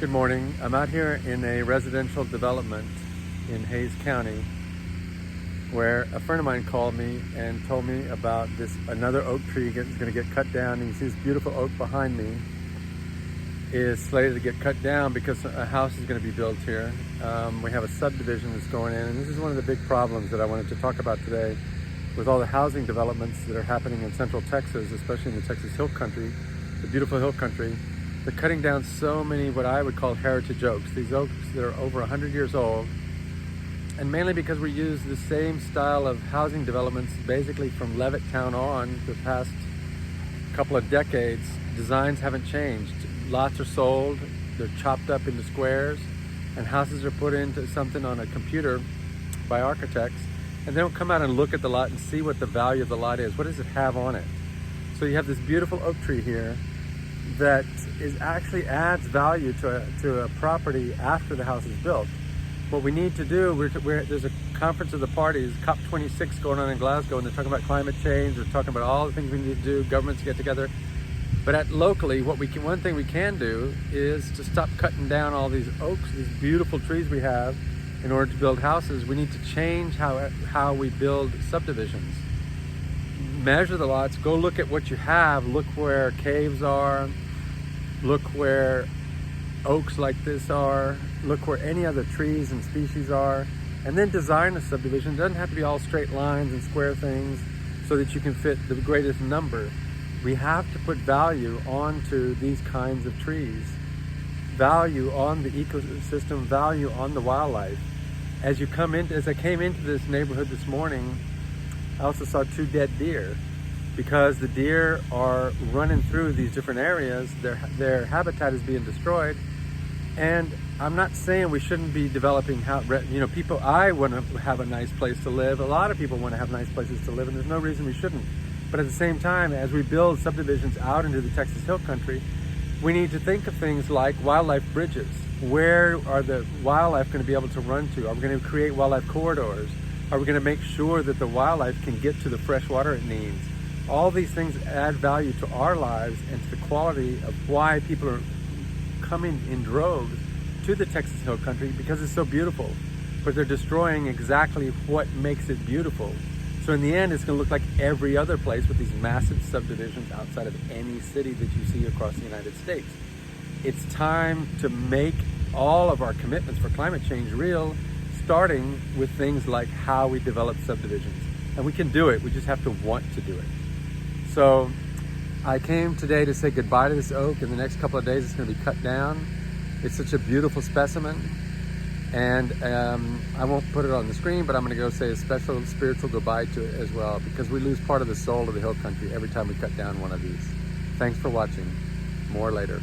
Good morning. I'm out here in a residential development in Hayes County where a friend of mine called me and told me about another oak tree that's going to get cut down. And you see this beautiful oak behind me is slated to get cut down because a house is going to be built here. We have a subdivision that's going in, and this is one of the big problems that I wanted to talk about today with all the housing developments that are happening in central Texas, especially in the Texas Hill Country, the beautiful Hill Country. They're cutting down so many what I would call heritage oaks, these oaks that are over 100 years old, and mainly because we use the same style of housing developments basically from Levittown on the past couple of decades. Designs haven't changed. Lots are sold, they're chopped up into squares, and houses are put into something on a computer by architects, and they don't come out and look at the lot and see what the value of the lot is. What does it have on it? So you have this beautiful oak tree here that actually adds value to a property after the house is built. What we need to do, there's a conference of the parties, COP26 going on in Glasgow, and they're talking about climate change, they're talking about all the things we need to do, governments get together. But locally, one thing we can do is to stop cutting down all these oaks, these beautiful trees we have, in order to build houses. We need to change how we build subdivisions. Measure the lots, go look at what you have, look where caves are, look where oaks like this are, look where any other trees and species are, and then design a subdivision. It doesn't have to be all straight lines and square things so that you can fit the greatest number. We have to put value onto these kinds of trees, value on the ecosystem, value on the wildlife. As I came into this neighborhood this morning, I also saw 2 dead deer because the deer are running through these different areas. Their habitat is being destroyed. And I'm not saying we shouldn't be developing people. I want to have a nice place to live. A lot of people want to have nice places to live, and there's no reason we shouldn't. But at the same time, as we build subdivisions out into the Texas Hill Country, we need to think of things like wildlife bridges. Where are the wildlife going to be able to run to? Are we going to create wildlife corridors? Are we going to make sure that the wildlife can get to the fresh water it needs? All these things add value to our lives and to the quality of why people are coming in droves to the Texas Hill Country, because it's so beautiful. But they're destroying exactly what makes it beautiful. So in the end, it's going to look like every other place with these massive subdivisions outside of any city that you see across the United States. It's time to make all of our commitments for climate change real, starting with things like how we develop subdivisions. And we can do it, we just have to want to do it. So I came today to say goodbye to this oak. In the next couple of days, it's going to be cut down. It's such a beautiful specimen. And I won't put it on the screen, but I'm going to go say a special spiritual goodbye to it as well, because we lose part of the soul of the Hill Country every time we cut down one of these. Thanks for watching. More later.